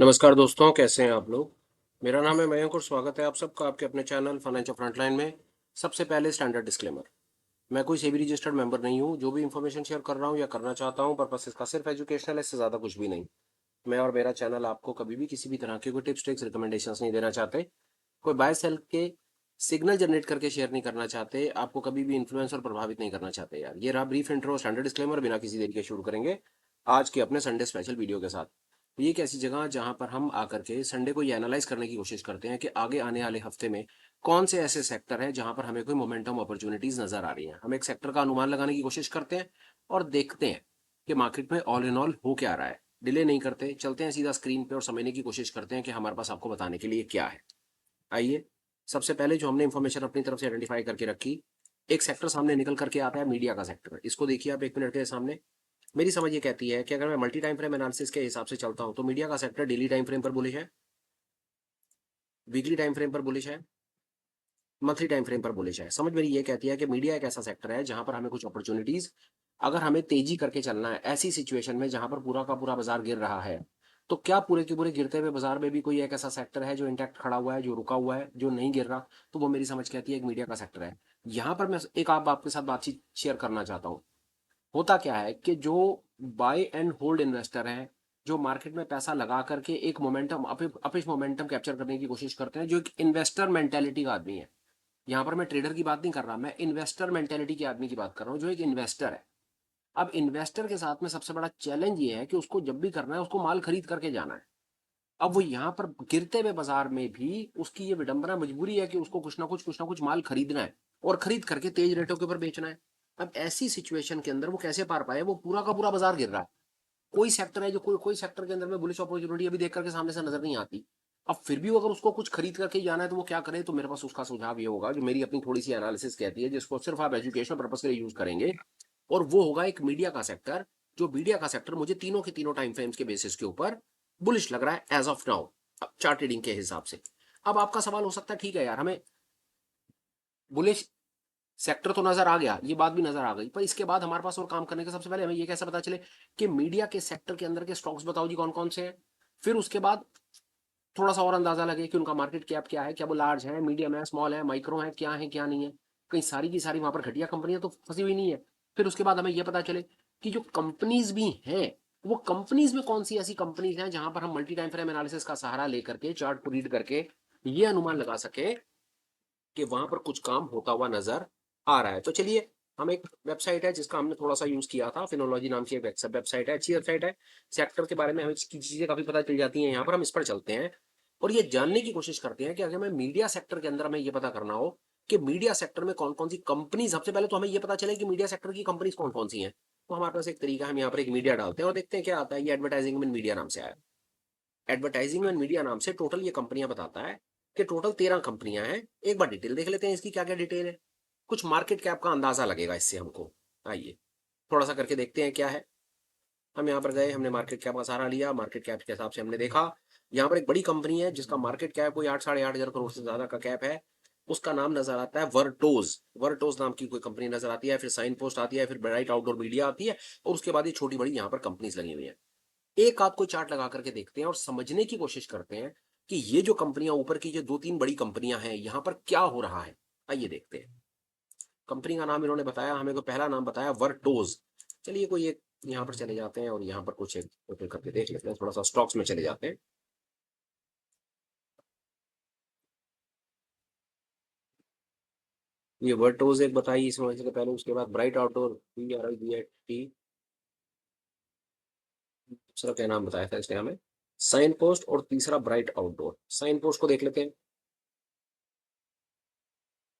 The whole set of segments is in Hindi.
नमस्कार दोस्तों, कैसे हैं आप लोग। मेरा नाम है मयंक और स्वागत है आप सबका आपके अपने चैनल फाइनेंशियल फ्रंटलाइन में। सबसे पहले स्टैंडर्ड डिस्क्लेमर। मैं कोई सेबी रजिस्टर्ड मेंबर नहीं हूं। जो भी इंफॉर्मेशन शेयर कर रहा हूं या करना चाहता हूं, पर्पस इसका सिर्फ एजुकेशनल है, इससे ज़्यादा कुछ भी नहीं। मैं और मेरा चैनल आपको कभी भी किसी भी तरह के कोई टिप्स ट्रिक्स रिकमेंडेशंस नहीं देना चाहते। कोई बाय सेल के सिग्नल जनरेट करके शेयर नहीं करना चाहते। आपको कभी भी इन्फ्लुएंस और प्रभावित नहीं करना चाहते यार। ये रहा ब्रीफ इंट्रो, स्टैंडर्ड डिस्क्लेमर। बिना किसी देरी के शुरू करेंगे आज के अपने संडे स्पेशल वीडियो के साथ। तो ये एक ऐसी जगह जहां पर हम आकर के संडे को ये एनालाइज करने की कोशिश करते हैं कि आगे आने वाले हफ्ते में कौन से ऐसे सेक्टर हैं जहां पर हमें कोई मोमेंटम अपॉर्चुनिटीज नजर आ रही हैं। हम एक सेक्टर का अनुमान लगाने की कोशिश करते हैं और देखते हैं कि मार्केट में ऑल इन ऑल हो क्या रहा है। डिले नहीं करते, चलते हैं सीधा स्क्रीन पे और समझने की कोशिश करते हैं कि हमारे पास आपको बताने के लिए क्या है। आइए, सबसे पहले जो हमने इन्फॉर्मेशन अपनी तरफ से आइडेंटिफाई करके रखी, एक सेक्टर सामने निकल करके आता है, मीडिया का सेक्टर। इसको देखिए आप एक मिनट के सामने। मेरी समझ ये कहती है कि अगर मैं मल्टी टाइम फ्रेम एनालिसिस के हिसाब से चलता हूं तो मीडिया का सेक्टर डेली टाइम फ्रेम पर बुलिश है, वीकली टाइम फ्रेम पर बुलिश है, मंथली टाइम फ्रेम पर बुलिश है। समझ मेरी ये कहती है कि मीडिया एक ऐसा सेक्टर है जहां पर हमें कुछ अपॉर्चुनिटीज, अगर हमें तेजी करके चलना है ऐसी सिचुएशन में जहां पर पूरा का पूरा बाजार गिर रहा है, तो क्या पूरे के पूरे गिरते हुए बाजार में भी कोई एक ऐसा सेक्टर है जो इंटैक्ट खड़ा हुआ है, जो रुका हुआ है, जो नहीं गिर रहा, तो वो मेरी समझ कहती है एक मीडिया का सेक्टर है। यहाँ पर मैं एक आप आपके साथ बातचीत शेयर करना चाहता हूँ। होता क्या है कि जो बाय एंड होल्ड इन्वेस्टर हैं, जो मार्केट में पैसा लगा करके एक मोमेंटम अपिश मोमेंटम कैप्चर करने की कोशिश करते हैं, जो एक इन्वेस्टर मेंटेलिटी का आदमी है। यहाँ पर मैं ट्रेडर की बात नहीं कर रहा, मैं इन्वेस्टर मेंटेलिटी के आदमी की बात कर रहा हूँ, जो एक इन्वेस्टर है। अब इन्वेस्टर के साथ में सबसे बड़ा चैलेंज ये है कि उसको जब भी करना है उसको माल खरीद करके जाना है। अब वो यहाँ पर गिरते हुए बाजार में भी उसकी ये विडंबना मजबूरी है कि उसको कुछ ना कुछ माल खरीदना है और खरीद करके तेज रेटों के ऊपर बेचना है। अब ऐसी सिचुएशन के अंदर वो कैसे पार पाए, वो पूरा का पूरा बाजार गिर रहा है। कोई सेक्टर है जो कोई कोई सेक्टर के अंदर में बुलिश अपॉर्चुनिटी अभी देख करके सामने से नजर नहीं आती। अब फिर भी अगर उसको कुछ खरीद करके जाना है तो वो क्या करे, तो मेरे पास उसका सुझाव ये होगा जो मेरी अपनी थोड़ी सी एनालिसिस कहती है, जिसको सिर्फ आप एजुकेशनल पर्पज के लिए यूज करेंगे। और वो होगा एक मीडिया का सेक्टर। जो मीडिया का सेक्टर मुझे तीनों के तीनों टाइम फ्रेम्स के बेसिस के ऊपर बुलिश लग रहा है as of now, chart trading के हिसाब से। अब आपका सवाल हो सकता है, ठीक है यार, हमें बुलिश सेक्टर तो नजर आ गया, ये बात भी नजर आ गई, पर इसके बाद हमारे पास और काम करने के सबसे पहले हमें ये कैसे पता चले कि मीडिया के सेक्टर के अंदर के स्टॉक्स बताओ जी कौन कौन से हैं। फिर उसके बाद थोड़ा सा और अंदाजा लगे कि उनका मार्केट कैप क्या है, क्या वो लार्ज है, मीडियम है, स्मॉल है, माइक्रो है, क्या नहीं है। कहीं सारी की सारी वहां पर घटिया कंपनियां तो फंसी हुई नहीं है। फिर उसके बाद हमें यह पता चले कि जो कंपनीज भी हैं, वो कंपनीज में कौन सी ऐसी कंपनीज हैं जहां पर हम मल्टी टाइम फ्रेम एनालिसिस का सहारा लेकर के चार्ट को रीड करके ये अनुमान लगा सके कि वहां पर कुछ काम होता हुआ नजर आ रहा है। तो चलिए, हम एक वेबसाइट है जिसका हमने थोड़ा सा यूज किया था, फिनोलॉजी नाम की एक वेबसाइट है, अच्छी वेबसाइट है। सेक्टर के बारे में हमें इसकी चीजें काफी पता चल जाती हैं। यहाँ पर हम इस पर चलते हैं और ये जानने की कोशिश करते हैं कि अगर हमें मीडिया सेक्टर के अंदर हमें ये पता करना हो कि मीडिया सेक्टर में कौन कौन सी कंपनी, सबसे पहले तो हमें ये पता चले कि मीडिया सेक्टर की कंपनीज कौन कौन सी हैं। तो हमारे पास एक तरीका है, हम यहाँ पर एक मीडिया डालते हैं और देखते हैं क्या आता है। ये एडवर्टाइजिंग एंड मीडिया नाम से आया। एडवर्टाइजिंग एंड मीडिया नाम से टोटल ये कंपनियां बताता है कि टोटल 13 कंपनियां हैं। एक बार डिटेल देख लेते हैं इसकी, क्या क्या डिटेल है। कुछ मार्केट कैप का अंदाजा लगेगा इससे हमको। आइए थोड़ा सा करके देखते हैं क्या है। हम यहाँ पर गए, हमने मार्केट कैप का सहारा लिया, मार्केट कैप के हिसाब से हमने देखा। यहाँ पर एक बड़ी कंपनी है जिसका मार्केट कैप कोई 8 साढ़े 8 हजार करोड़ से ज्यादा का कैप है। उसका नाम नजर आता है वर्टोज। वर्टोज नाम की कोई कंपनी नजर आती है, फिर साइन पोस्ट आती है, फिर ब्राइट आउटडोर मीडिया आती है, और उसके बाद ये छोटी बड़ी यहाँ पर कंपनीज लगी हुई है। एक आध कोई चार्ट लगा करके देखते हैं और समझने की कोशिश करते हैं कि ये जो कंपनियां ऊपर की जो दो तीन बड़ी कंपनियां हैं, यहां पर क्या हो रहा है। आइए देखते हैं। कंपनी का नाम इन्होंने बताया हमें, को पहला नाम बताया वर्टोज। चलिए कोई एक यहाँ पर चले जाते हैं और यहाँ पर कुछ एक ओपन करके देख लेते हैं, थोड़ा सा स्टॉक्स में चले जाते हैं। ये वर्टोज एक बताई इसमें से पहले, उसके बाद ब्राइट आउटडोर, BRIGHT, दूसरा क्या नाम बताया था इसने हमें, साइन पोस्ट, और तीसरा ब्राइट आउटडोर। साइन पोस्ट को देख लेते हैं,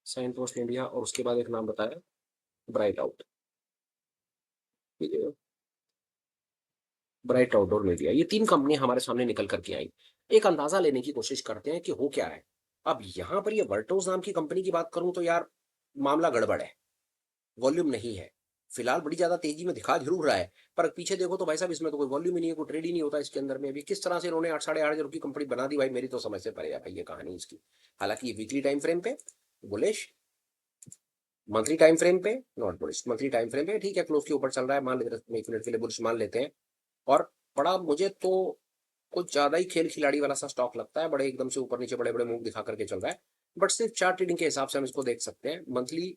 साइन पोस्ट इंडिया, और उसके बाद एक नाम बताया bright out, bright outdoor media. ये तीन कंपनियां हमारे सामने निकल करके आई। एक अंदाजा लेने की कोशिश करते हैं कि हो क्या है। अब यहां पर ये वर्टोज नाम की कंपनी की बात करूं तो यार मामला गड़बड़ है। वॉल्यूम नहीं है, फिलहाल बड़ी ज्यादा तेजी में दिखा जरूर रहा है, पर पीछे देखो तो भाई साहब इसमें तो कोई वॉल्यूम ही नहीं है, कोई ट्रेड ही नहीं होता इसके अंदर में। अभी किस तरह से इन्होंने 8 साढ़े 8 हजार की कंपनी बना दी भाई, मेरी तो समझ से परे है भाई ये कहानी इसकी। हालांकि ये वीकली टाइम फ्रेम पे बुलिश, मंथली टाइम फ्रेम पे not bullish. Monthly time frame पे ठीक है, क्लोज के ऊपर चल रहा है, मान लेते हैं, एक मिनट के लिए बुलिश मान लेते हैं। और बड़ा मुझे तो कुछ ज्यादा ही खेल खिलाड़ी वाला सा स्टॉक लगता है, बड़े एकदम से ऊपर नीचे बड़े बड़े मूव दिखा करके चल रहा है। बट सिर्फ चार्ट ट्रेडिंग के हिसाब से हम इसको देख सकते हैं। Monthly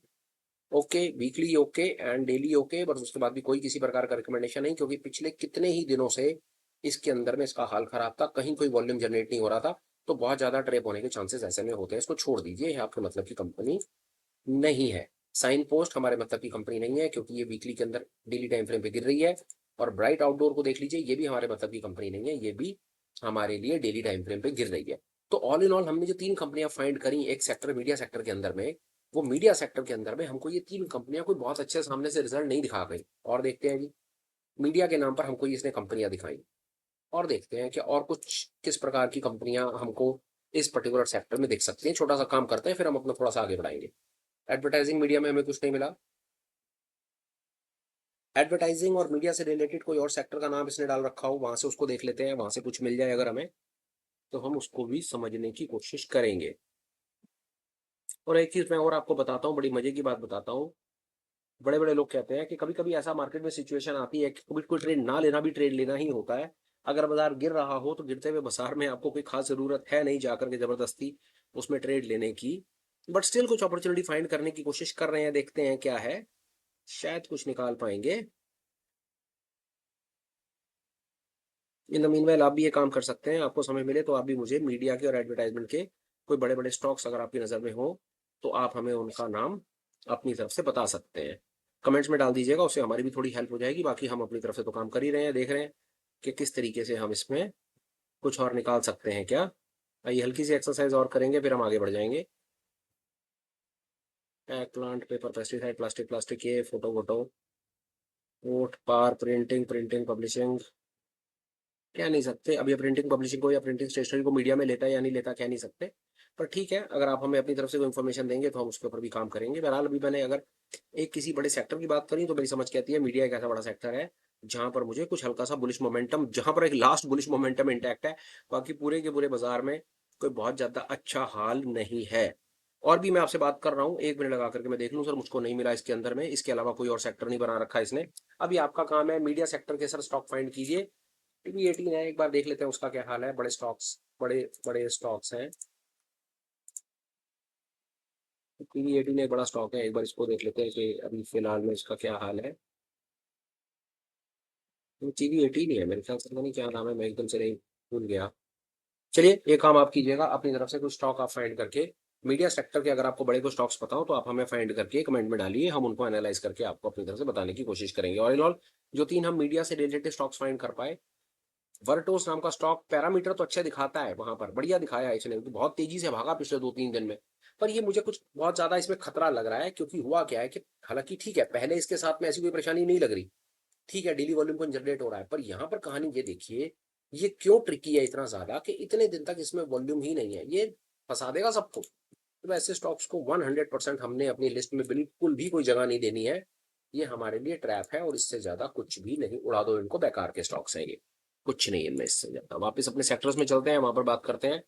okay, weekly okay and daily okay, but उसके बाद भी कोई किसी प्रकार का रिकमेंडेशन नहीं, क्योंकि पिछले कितने ही दिनों से इसके अंदर में इसका हाल खराब था, कहीं कोई वॉल्यूम जनरेट नहीं हो रहा था। तो बहुत ज्यादा ट्रेप होने के चांसेस ऐसे में होते हैं। इसको छोड़ दीजिए, ये आपके मतलब की कंपनी नहीं है। साइन पोस्ट हमारे मतलब की कंपनी नहीं है, क्योंकि ये वीकली के अंदर डेली टाइम फ्रेम पे गिर रही है। और ब्राइट आउटडोर को देख लीजिए, ये भी हमारे मतलब की कंपनी नहीं है, ये भी हमारे लिए डेली टाइम फ्रेम पे गिर रही है। तो ऑल इन ऑल हमने जो 3 कंपनियां फाइंड करी एक सेक्टर मीडिया सेक्टर के अंदर में, वो मीडिया सेक्टर के अंदर में हमको ये 3 कंपनियां कोई बहुत अच्छे सामने से रिजल्ट नहीं दिखा गई। और देखते हैं जी, मीडिया के नाम पर हमको इसने कंपनियां दिखाई, और देखते हैं कि और कुछ किस प्रकार की कंपनियां हमको इस पर्टिकुलर सेक्टर में दिख सकती हैं। छोटा सा काम करते हैं, फिर हम अपना थोड़ा सा आगे बढ़ाएंगे। एडवर्टाइजिंग मीडिया में हमें कुछ नहीं मिला। एडवर्टाइजिंग और मीडिया से रिलेटेड कोई और सेक्टर का नाम इसने डाल रखा हो, वहां से उसको देख लेते हैं, वहां से कुछ मिल जाए अगर हमें, तो हम उसको भी समझने की कोशिश करेंगे। और एक चीज मैं और आपको बताता हूँ, बड़ी मजे की बात बताता हूँ। बड़े बड़े लोग कहते हैं कि कभी कभी ऐसा मार्केट में सिचुएशन आती है कि कभी कोई ट्रेड ना लेना भी ट्रेड लेना ही होता है। अगर बाजार गिर रहा हो तो गिरते हुए बाजार में आपको कोई खास जरूरत है नहीं जाकर के जबरदस्ती उसमें ट्रेड लेने की। बट स्टिल कुछ अपॉर्चुनिटी फाइंड करने की कोशिश कर रहे हैं, देखते हैं क्या है, शायद कुछ निकाल पाएंगे। इन द मीनवाइल आप भी ये काम कर सकते हैं, आपको समय मिले तो आप भी मुझे मीडिया के और एडवर्टाइजमेंट के कोई बड़े बड़े स्टॉक्स अगर आपकी नज़र में हो, तो आप हमें उनका नाम अपनी तरफ से बता सकते हैं। कमेंट्स में डाल दीजिएगा, उससे हमारी भी थोड़ी हेल्प हो जाएगी। बाकी हम अपनी तरफ से तो काम कर ही रहे हैं, देख रहे हैं कि किस तरीके से हम इसमें कुछ और निकाल सकते हैं क्या। आइए हल्की सी एक्सरसाइज और करेंगे, फिर हम आगे बढ़ जाएंगे। Plant, paper, pesticide, plastic, plastic, ये फोटो वोटो, वोट, पार, प्रिंटिंग, प्रिंटिंग, पब्लिशिंग, कह नहीं सकते अब ये प्रिंटिंग पब्लिशिंग को या प्रिंटिंग स्टेशनरी को मीडिया में लेता है या नहीं लेता, कह नहीं सकते। पर ठीक है, अगर आप हमें अपनी तरफ से कोई इन्फॉर्मेशन देंगे तो हम उसके ऊपर भी काम करेंगे। बहरहाल अभी मैंने अगर एक किसी बड़े सेक्टर की बात करी तो मेरी समझ कहती है मीडिया एक ऐसा बड़ा सेक्टर है जहां पर मुझे कुछ हल्का सा बुलिश मोमेंटम, जहां पर एक लास्ट बुलिश मोमेंटम इंटैक्ट है। बाकी पूरे के पूरे बाजार में कोई बहुत ज्यादा अच्छा हाल नहीं है। और भी मैं आपसे बात कर रहा हूँ, 1 मिनट लगा करके मैं देख लूँ सर, मुझको नहीं मिला इसके अंदर में, इसके अलावा कोई और सेक्टर नहीं बना रखा इसने। अभी आपका काम है मीडिया सेक्टर के सर स्टॉक फाइंड कीजिए। टीवी 18 है, एक बार देख लेते हैं उसका क्या हाल है। बड़े स्टॉक्स, बड़े बड़े स्टॉक्स हैं। टीवी 18 एक बड़ा स्टॉक है, एक बार इसको देख लेते हैं कि अभी फिलहाल में इसका क्या हाल है। तो टीवी 18 ही है मेरे ख्याल से, पता नहीं क्या नाम है, मैं एकदम से नहीं भूल गया। चलिए एक काम आप कीजिएगा, अपनी तरफ से कुछ स्टॉक आप फाइंड करके मीडिया सेक्टर के, अगर आपको बड़े को स्टॉक्स पता हो तो आप हमें फाइंड करके कमेंट में डालिए, हम उनको एनालाइज करके आपको अपनी तरफ से बताने की कोशिश करेंगे। और इन ऑल जो 3 हम मीडिया से रिलेटेड स्टॉक्स फाइंड कर पाए, वर्टोस नाम का स्टॉक, पैरामीटर तो अच्छे दिखाता है, वहां पर बढ़िया दिखाया है इसने, बहुत तेजी से भागा पिछले 2-3 दिन में। पर ये मुझे कुछ बहुत ज्यादा इसमें खतरा लग रहा है, क्योंकि हुआ क्या है कि हालांकि ठीक है पहले इसके साथ में ऐसी कोई परेशानी नहीं लग रही, ठीक है डेली वॉल्यूम को जनरेट हो रहा है, पर यहाँ पर कहानी ये देखिए, ये क्यों ट्रिकी है इतना ज्यादा कि इतने दिन तक इसमें वॉल्यूम ही नहीं है, ये फंसा देगा सबको। तो ऐसे स्टॉक्स को 100% हमने अपनी लिस्ट में बिल्कुल भी कोई जगह नहीं देनी है। ये हमारे लिए ट्रैप है, और इससे ज्यादा कुछ भी नहीं, उड़ा दो इनको, बेकार के स्टॉक्स हैं ये, कुछ नहीं इनमें इससे ज्यादा। वापस अपने सेक्टर्स में चलते हैं, वहां पर बात करते हैं।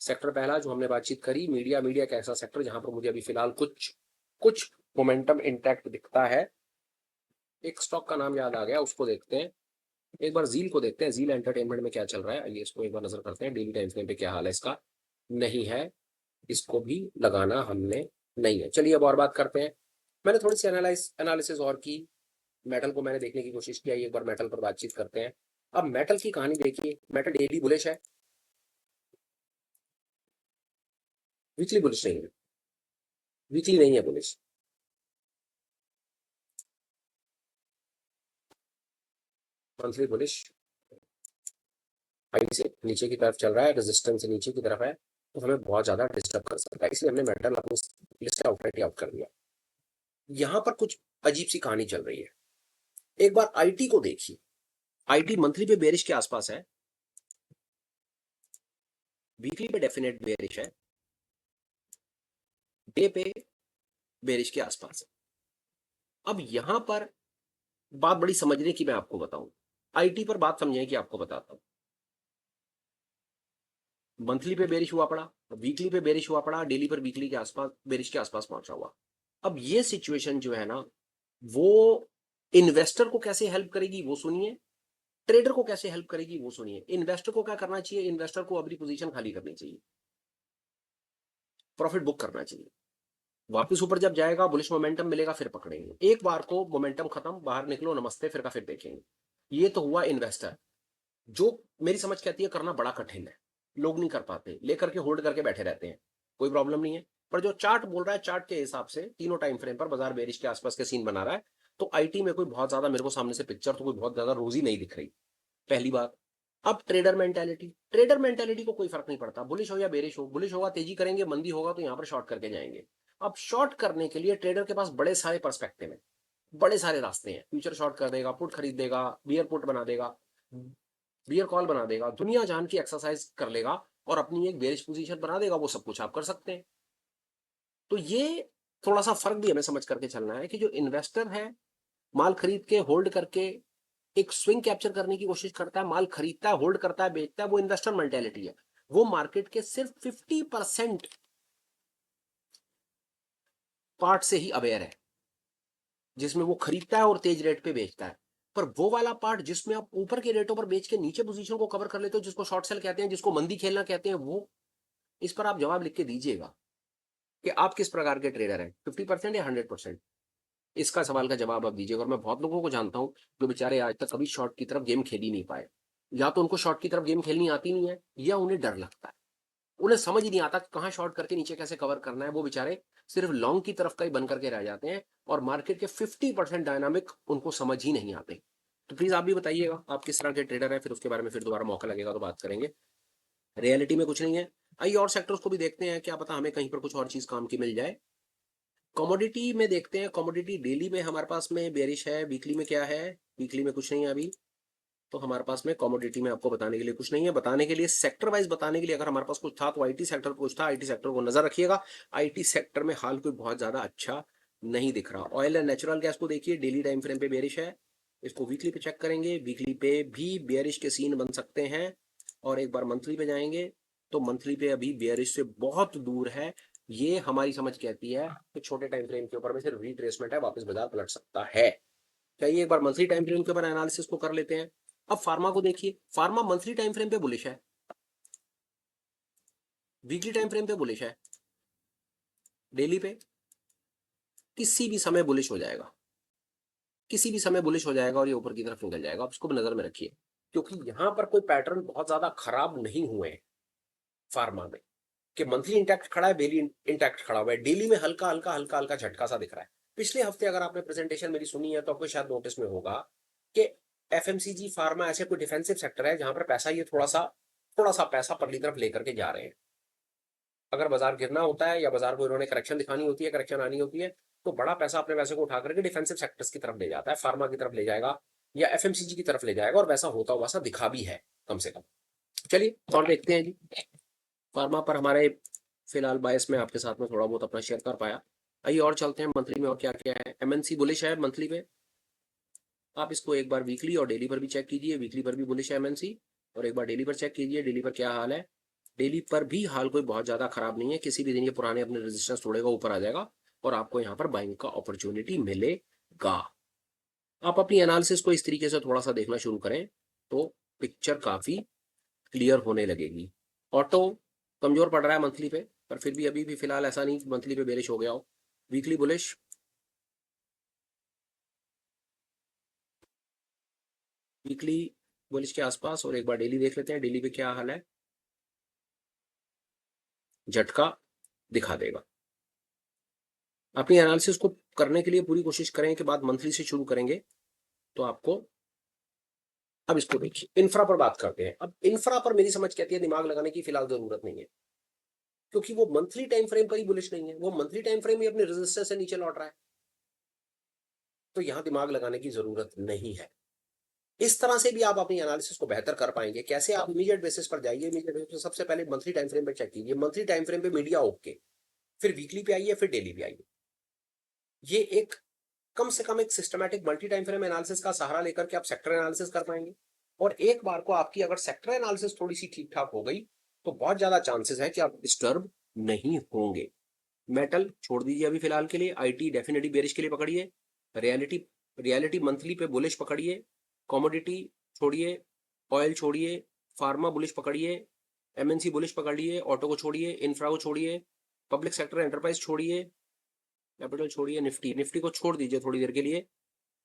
सेक्टर पहला जो हमने बातचीत करी, मीडिया। मीडिया का ऐसा सेक्टर जहां पर मुझे अभी फिलहाल कुछ कुछ मोमेंटम इंटैक्ट दिखता है। एक स्टॉक का नाम याद आ गया, उसको देखते हैं। एक बार जील को देखते हैं, जील एंटरटेनमेंट में क्या चल रहा है, आइए इसको एक बार नजर करते हैं। डेली टाइम फ्रेम पे क्या हाल है इसका, नहीं है, इसको भी लगाना हमने नहीं है। चलिए अब और बात करते हैं। मैंने थोड़ी सी एनालिसिस और की, मेटल को मैंने देखने की कोशिश किया, एक बार मेटल पर बातचीत करते हैं। अब मेटल की कहानी देखिए, मेटल डेली बुलिश है, वीकली बुलिश नहीं है, वीकली नहीं है बुलिश, मंथली बुलिश। हाई से नीचे की तरफ चल रहा है, रेजिस्टेंस से नीचे की तरफ है, तो हमें बहुत ज्यादा डिस्टर्ब कर सकता है, इसलिए हमने मेटल अपनी लिस्ट आउटलेट आउट कर दिया। यहाँ पर कुछ अजीब सी कहानी चल रही है। एक बार आईटी को देखिए, आईटी मंथली पे बेरिश के आसपास है, वीकली पे डेफिनेट बेरिश है, डे पे बेरिश के आसपास है। अब यहां पर बात बड़ी समझने की, मैं आपको बताऊं, आईटी पर बात समझने की आपको बताता हूं। मंथली पे बेरिश हुआ पड़ा, वीकली पे बेरिश हुआ पड़ा, डेली पर वीकली के आसपास बेरिश के आसपास पहुंचा हुआ। अब ये सिचुएशन जो है ना, वो इन्वेस्टर को कैसे हेल्प करेगी वो सुनिए, ट्रेडर को कैसे हेल्प करेगी वो सुनिए। इन्वेस्टर को क्या करना चाहिए, इन्वेस्टर को अपनी पोजीशन खाली करनी चाहिए, प्रॉफिट बुक करना चाहिए, वापस ऊपर जब जाएगा बुलिश मोमेंटम मिलेगा फिर पकड़ेंगे, एक बार को मोमेंटम खत्म बाहर निकलो नमस्ते फिर का फिर देखेंगे। ये तो हुआ इन्वेस्टर, जो मेरी समझ कहती है करना बड़ा कठिन है, लोग नहीं कर पाते, लेकर के होल्ड करके बैठे रहते हैं, कोई प्रॉब्लम नहीं है। पर जो चार्ट बोल रहा है, चार्ट के हिसाब से तीनों टाइम फ्रेम पर बाजार बेरिश के आसपास के सीन बना रहा है, तो आईटी में कोई बहुत ज्यादा मेरे को सामने से पिक्चर तो कोई बहुत ज्यादा रोजी नहीं दिख रही, पहली बात। अब ट्रेडर मेंटेलिटी, ट्रेडर मेंटेलिटी को कोई फर्क नहीं पड़ता, बुलिश हो या बेरिश हो, बुलिश होगा तेजी करेंगे, मंदी होगा तो यहां पर शॉर्ट करके जाएंगे। अब शॉर्ट करने के लिए ट्रेडर के पास बड़े सारे पर्सपेक्टिव है, बड़े सारे रास्ते हैं, फ्यूचर शॉर्ट कर देगा, पुट खरीद देगा, बियर पुट बना देगा, बियर कॉल बना देगा, दुनिया जान की एक्सरसाइज कर लेगा और अपनी एक बेरिश पोजीशन बना देगा, वो सब कुछ आप कर सकते हैं। तो ये थोड़ा सा फर्क भी हमें समझ करके चलना है कि जो इन्वेस्टर है माल खरीद के होल्ड करके एक स्विंग कैप्चर करने की कोशिश करता है, माल खरीदता है, होल्ड करता है, बेचता है, वो इन्वेस्टर मेंटेलिटी है। वो मार्केट के सिर्फ 50% पार्ट से ही अवेयर है, जिसमें वो खरीदता है और तेज रेट पे बेचता है। पर वो वाला पार्ट जिसमें आप ऊपर के रेटों पर बेच के नीचे पोजीशन को कवर कर लेते हो, जिसको शॉर्ट सेल कहते हैं, जिसको मंदी खेलना कहते हैं, वो इस पर आप जवाब लिख के दीजिएगा कि आप किस प्रकार के ट्रेडर हैं, 50% या 100%। इसका सवाल का जवाब आप दीजिएगा। और मैं बहुत लोगों को जानता हूं जो बेचारे आज तक कभी शॉर्ट की तरफ गेम खेल ही नहीं पाए, या तो उनको शॉर्ट की तरफ गेम खेलनी आती नहीं है, या उन्हें डर लगता है, उन्हें समझ ही नहीं आता कि कहां शॉर्ट करके नीचे कैसे कवर करना है। वो बेचारे सिर्फ लॉन्ग की तरफ का ही बन करके रह जाते हैं और मार्केट के 50% डायनामिक उनको समझ ही नहीं आते। तो प्लीज आप भी बताइएगा आप किस तरह के ट्रेडर है, फिर उसके बारे में फिर दोबारा मौका लगेगा तो बात करेंगे। रियलिटी में कुछ नहीं है। आइए और सेक्टर्स को भी देखते हैं, क्या पता हमें कहीं पर कुछ और चीज काम की मिल जाए। कमोडिटी में देखते हैं, कमोडिटी डेली में हमारे पास में बेरिश है, वीकली में क्या है, वीकली में कुछ नहीं है अभी, तो हमारे पास में कमोडिटी में आपको बताने के लिए कुछ नहीं है। बताने के लिए सेक्टर वाइज बताने के लिए अगर हमारे पास कुछ था तो आईटी सेक्टर कुछ था, आईटी सेक्टर को नजर रखिएगा। आईटी सेक्टर में हाल कोई बहुत ज्यादा अच्छा नहीं दिख रहा। ऑयल एंड नेचुरल गैस को देखिए, डेली टाइम फ्रेम पे बेरिश है, इसको वीकली पे चेक करेंगे, वीकली पे भी बेरिश के सीन बन सकते हैं। और एक बार मंथली पे जाएंगे तो मंथली पे अभी बेरिश से बहुत दूर है। ये हमारी समझ कहती है कि छोटे टाइम फ्रेम के ऊपर में सिर्फ रिट्रेसमेंट है, वापस बाजार पलट सकता है। चाहिए एक बार मंथली टाइम फ्रेम के ऊपर एनालिसिस को कर लेते हैं। अब फार्मा को देखिए, फार्मा मंथली टाइम फ्रेम पे बुलिश है, वीकली टाइम फ्रेम पे बुलिश है, डेली पे किसी भी समय बुलिश हो जाएगा, किसी भी समय बुलिश हो जाएगा और ये ऊपर की तरफ निकल जाएगा। आप इसको भी नजर में रखिए, क्योंकि यहां पर कोई पैटर्न बहुत ज्यादा खराब नहीं हुए हैं फार्मा में कि मंथली इंटैक्ट खड़ा है, डेली इंटैक्ट खड़ा हुआ है, डेली में हल्का हल्का हल्का हल्का झटका सा दिख रहा है। पिछले हफ्ते अगर आपने प्रेजेंटेशन मेरी सुनी है तो आपको शायद नोटिस में होगा कि एफएमसीजी फार्मा ऐसे कोई डिफेंसिव सेक्टर है जहां पर पैसा ये थोड़ा सा पैसा परली तरफ लेकर के जा रहे हैं। अगर बाजार गिरना होता है या बाजार को इन्होंने करेक्शन दिखानी होती है, करेक्शन आनी होती है, तो बड़ा पैसा अपने पैसे को उठा करके डिफेंसिव सेक्टर्स की तरफ ले जाता है, फार्मा की तरफ ले जाएगा या एफएमसीजी की तरफ ले जाएगा, और वैसा होता हुआ सा दिखा भी है कम से कम। चलिए और देखते हैं जी, फार्मा पर हमारे फिलहाल बायस में आपके साथ में थोड़ा बहुत अपना शेयर कर पाया। आइए और चलते हैं मंथली में और क्या क्या है। एमएनसी बुलिश है मंथली पे, आप इसको एक बार वीकली और डेली पर भी चेक कीजिए, वीकली पर भी बुलिश है एमएनसी, और एक बार डेली पर चेक कीजिए डेली पर क्या हाल है। डेली पर भी हाल कोई बहुत ज्यादा खराब नहीं है, किसी भी दिन ये पुराने अपने रेजिस्टेंस तोड़ेगा, ऊपर आ जाएगा और आपको यहाँ पर बाइंग का अपॉर्चुनिटी मिलेगा। आप अपनी एनालिसिस को इस तरीके से थोड़ा सा देखना शुरू करें तो पिक्चर काफी क्लियर होने लगेगी। ऑटो कमजोर पड़ रहा है मंथली पे, पर फिर भी अभी भी फिलहाल ऐसा नहीं मंथली पे बेरिश हो गया हो, वीकली बुलिश, वीकली बुलिश के आसपास। और एक बार डेली देख लेते हैं, डेली पे क्या हाल है, झटका दिखा देगा। अपनी एनालिसिस को करने के लिए पूरी कोशिश करें कि बाद मंथली से शुरू करेंगे तो आपको। अब इसको देखिए, इंफ्रा पर बात करते हैं। अब इंफ्रा पर मेरी समझ कहती है दिमाग लगाने की फिलहाल जरूरत नहीं है, क्योंकि वो मंथली टाइम फ्रेम पर ही बुलिश नहीं है, वो मंथली टाइम फ्रेम ही अपने रेजिस्टेंस से नीचे लौट रहा है, तो यहां दिमाग लगाने की जरूरत नहीं है। इस तरह से भी आप अपनी एनालिसिस को बेहतर कर पाएंगे। कैसे, आप इमीडिएट बेसिस पर जाइए, इमीडिएट बेसिस पर सबसे पहले मंथली टाइम फ्रेम पे चेक कीजिए, मंथली टाइम फ्रेम पे मीडिया ओके, फिर वीकली पे आइए, फिर डेली पे आइए। ये एक कम से कम एक systematic multi time frame analysis का सहारा लेकर के आप सेक्टर एनालिसिस कर पाएंगे। और एक बार को आपकी अगर सेक्टर एनालिसिस थोड़ी सी ठीक ठाक हो गई तो बहुत ज्यादा चांसेस है कि आप डिस्टर्ब नहीं होंगे। मेटल छोड़ दीजिए अभी फिलहाल के लिए, आईटी डेफिनेटली बेरिश के लिए पकड़िए, रियलिटी रियलिटी मंथली पे बुलिश पकड़िए, कमोडिटी छोड़िए, ऑयल छोड़िए, फार्मा बुलिश पकड़िए, एमएनसी बुलिश पकड़िए, ऑटो को छोड़िए, इंफ्रा को छोड़िए, पब्लिक सेक्टर एंटरप्राइज छोड़िए, कैपिटल छोड़िए, निफ्टी को छोड़ दीजिए थोड़ी देर के लिए,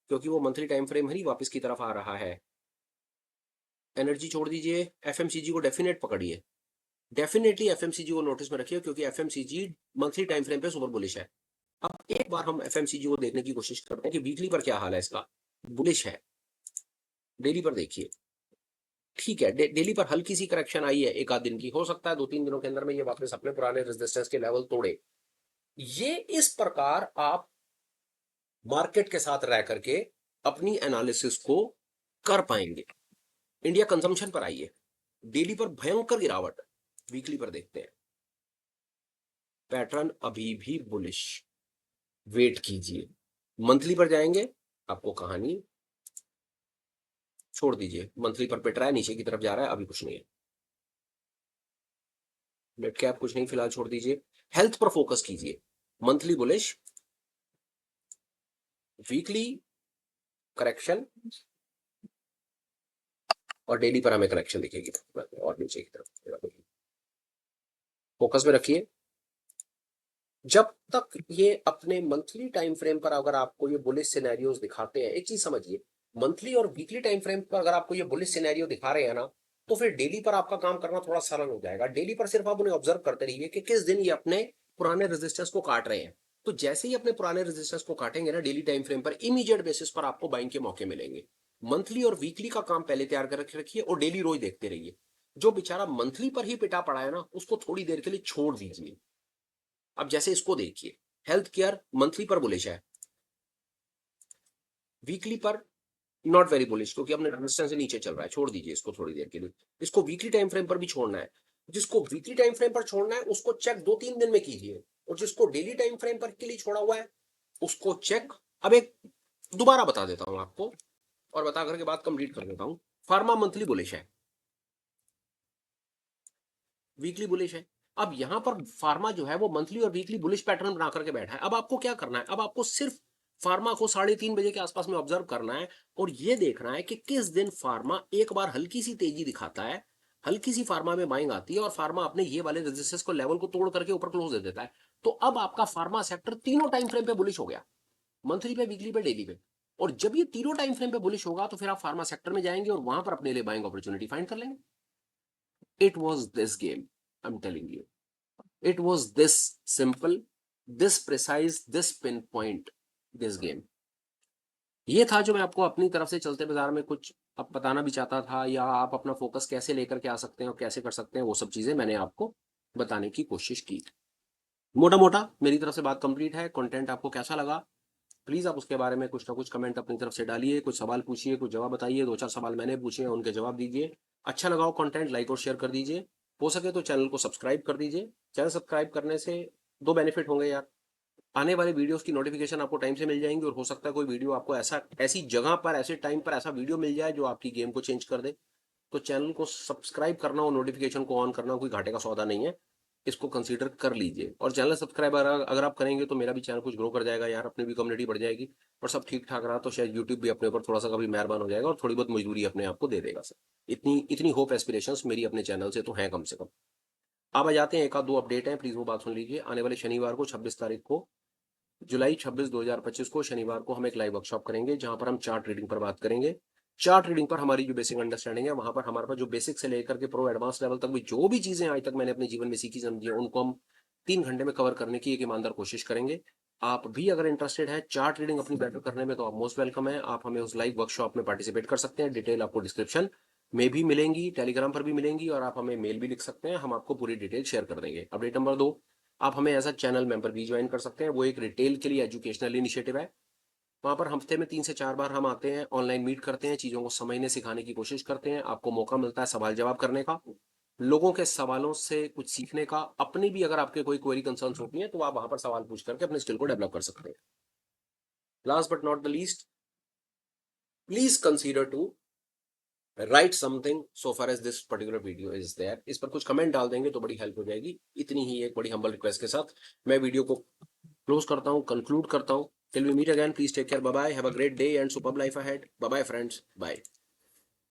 क्योंकि वो मंथली टाइम फ्रेम ही वापस की तरफ आ रहा है। एनर्जी छोड़ दीजिए, एफएमसीजी को डेफिनेट पकड़िए, डेफिनेटली एफएमसीजी को नोटिस में रखिए, क्योंकि एफएमसीजी मंथली टाइम फ्रेम पे सुपर बुलिश है। अब एक बार हम एफएमसीजी को देखने की कोशिश करते हैं कि वीकली पर क्या हाल है इसका। बुलिश है, डेली पर देखिए, ठीक है, डेली पर हल्की सी करेक्शन आई है एक आध दिन की, हो सकता है 2-3 दिनों के अंदर में ये वापस अपने पुराने रेजिस्टेंस के लेवल तोड़े। ये इस प्रकार आप मार्केट के साथ रह करके अपनी एनालिसिस को कर पाएंगे। इंडिया कंजम्पशन पर आइए, डेली पर भयंकर गिरावट, वीकली पर देखते हैं, पैटर्न अभी भी बुलिश, वेट कीजिए। मंथली पर जाएंगे, आपको कहानी छोड़ दीजिए, मंथली पर पिट रहा है, नीचे की तरफ जा रहा है, अभी कुछ नहीं है। मिड कैप कुछ नहीं, फिलहाल छोड़ दीजिए। हेल्थ पर फोकस कीजिए, मंथली बुलिश, वीकली करेक्शन, और डेली पर हमें करेक्शन दिखेगी और नीचे की तरफ। फोकस में रखिए, जब तक ये अपने मंथली टाइम फ्रेम पर अगर आपको ये बुलिश सिनेरियोज दिखाते हैं, एक चीज समझिए, मंथली और वीकली टाइम फ्रेम पर अगर आपको ये बुलिश सिनेरियो दिखा रहे हैं ना, तो फिर डेली पर आपका काम करना थोड़ा सरल हो जाएगा। डेली पर सिर्फ आप उन्हें ऑब्जर्व करते रहिए कि किस दिन ये अपने पुराने रेजिस्टेंस को काट रहे हैं। तो जैसे ही अपने पुराने रेजिस्टेंस को काटेंगे ना डेली टाइम फ्रेम पर, इमीडिएट बेसिस पर आपको बाइंग के मौके मिलेंगे। मंथली और वीकली का काम पहले तैयार कर रखिए और डेली रोज देखते रहिए। जो बेचारा मंथली पर ही पिटा पड़ा है ना, उसको थोड़ी देर के लिए छोड़ दीजिए। अब जैसे इसको देखिए, हेल्थ केयर मंथली पर बुलिश है, वीकली पर नॉट वेरी बुलिश, क्योंकि अपने रेजिस्टेंस से नीचे चल रहा है, छोड़ दीजिए इसको थोड़ी देर के लिए। इसको वीकली टाइम फ्रेम पर भी छोड़ना है, जिसको वीकली टाइम फ्रेम पर छोड़ना है उसको चेक 2-3 दिन में कीजिए, और जिसको डेली टाइम फ्रेम पर के लिए छोड़ा हुआ है उसको चेक, अब एक दोबारा बता देता हूं आपको, और बता करके बात कंप्लीट कर देता हूं। फार्मा मंथली बुलिश है, वीकली बुलिश है। अब यहां पर फार्मा जो है वो मंथली और वीकली बुलिश पैटर्न बना करके बैठा है। अब आपको क्या करना है, अब आपको सिर्फ फार्मा को 3:30 बजे के आसपास में ऑब्जर्व करना है, और ये देखना है कि किस दिन फार्मा एक बार हल्की सी तेजी दिखाता है, हल्की सी फार्मा में बाइंग आती है और फार्मा अपने ये वाले रेजिस्टेंस को लेवल को तोड़ करके ऊपर क्लोज दे देता है। तो अब आपका फार्मा सेक्टर तीनों टाइम फ्रेम पे बुलिश हो गया, मंथली पे, वीकली पे, डेली पे। और जब ये तीनों टाइम फ्रेम पे बुलिश होगा तो फिर आप फार्मा सेक्टर में जाएंगे और वहां पर अपने लिए बाइंग अपॉर्चुनिटी फाइंड कर लेंगे। It was this game, I am telling you, it was this simple, this precise, this pinpoint, this game। ये था जो मैं आपको अपनी तरफ से चलते बाजार में कुछ अब बताना भी चाहता था, या आप अपना फोकस कैसे लेकर के आ सकते हैं और कैसे कर सकते हैं, वो सब चीजें मैंने आपको बताने की कोशिश की। मोटा मोटा मेरी तरफ से बात कंप्लीट है। कंटेंट आपको कैसा लगा, प्लीज आप उसके बारे में कुछ ना कुछ कमेंट अपनी तरफ से डालिए, कुछ सवाल पूछिए, कुछ जवाब बताइए। 2-4 सवाल मैंने पूछे हैं, उनके जवाब दीजिए। अच्छा लगा हो कंटेंट, लाइक और शेयर कर दीजिए। हो सके तो चैनल को सब्सक्राइब कर दीजिए। चैनल सब्सक्राइब करने से 2 बेनिफिट होंगे यार, आने वाले वीडियोस की नोटिफिकेशन आपको टाइम से मिल जाएंगी, और हो सकता है कोई वीडियो आपको ऐसी जगह पर, ऐसे टाइम पर ऐसा वीडियो मिल जाए जो आपकी गेम को चेंज कर दे। तो चैनल को सब्सक्राइब करना और नोटिफिकेशन को ऑन करना कोई घाटे का सौदा नहीं है, इसको कंसीडर कर लीजिए। और चैनल सब्सक्राइब अगर आप करेंगे तो मेरा भी चैनल कुछ ग्रो कर जाएगा यार, अपनी भी कम्युनिटी बढ़ जाएगी, और सब ठीक ठाक रहा तो शायद यूट्यूब भी अपने ऊपर थोड़ा सा कभी मेहरबान हो जाएगा और थोड़ी बहुत मजदूरी अपने आप को दे देगा सर। इतनी इतनी होप एस्पिरेशंस मेरी अपने चैनल से तो हैं कम से कम। अब आ जाते हैं, एक आध 2 अपडेट हैं, प्लीज वो बात सुन लीजिए। आने वाले शनिवार को 26 तारीख को, जुलाई 26 2025 को शनिवार को हम एक लाइव वर्कशॉप करेंगे, जहां पर हम चार्ट रीडिंग पर बात करेंगे। चार्ट रीडिंग पर हमारी जो बेसिक अंडरस्टैंडिंग है, वहां पर हमारे पास जो बेसिक से लेकर के प्रो एडवांस लेवल तक भी जो भी चीजें आज तक मैंने अपने जीवन में सीखी समझी है, उनको हम 3 घंटे में कवर करने की एक ईमानदार कोशिश करेंगे। आप भी अगर इंटरेस्टेड है चार्ट रीडिंग अपनी बेटर करने में, तो आप मोस्ट वेलकम है। आप हमें उस लाइव वर्कशॉप में पार्टिसिपेट कर सकते हैं। डिटेल आपको डिस्क्रिप्शन में भी मिलेंगी, टेलीग्राम पर भी मिलेंगी, और आप हमें मेल भी लिख सकते हैं, हम आपको पूरी डिटेल शेयर कर देंगे। अपडेट नंबर 2, आप हमें एज अ चैनल मेंबर भी ज्वाइन कर सकते हैं। वो एक रिटेल के लिए एजुकेशनल इनिशिएटिव है। वहां पर हफ्ते में 3 से 4 बार हम आते हैं, ऑनलाइन मीट करते हैं, चीजों को समझने सिखाने की कोशिश करते हैं। आपको मौका मिलता है सवाल जवाब करने का, लोगों के सवालों से कुछ सीखने का। अपनी भी अगर आपके कोई क्वेरी कंसर्न्स होती हैं तो आप वहां पर सवाल पूछ करके अपने स्किल को डेवलप कर सकते हैं। Last but not the least, please consider to write something so far as this particular video is there. इस पर कुछ कमेंट डाल देंगे तो बड़ी हेल्प हो जाएगी। इतनी ही एक बड़ी हम्बल रिक्वेस्ट के साथ मैं वीडियो को क्लोज करता हूं, कंक्लूड करता हूं। Till we meet again, please take care, bye bye, have a great day and superb life ahead. Bye bye friends, bye.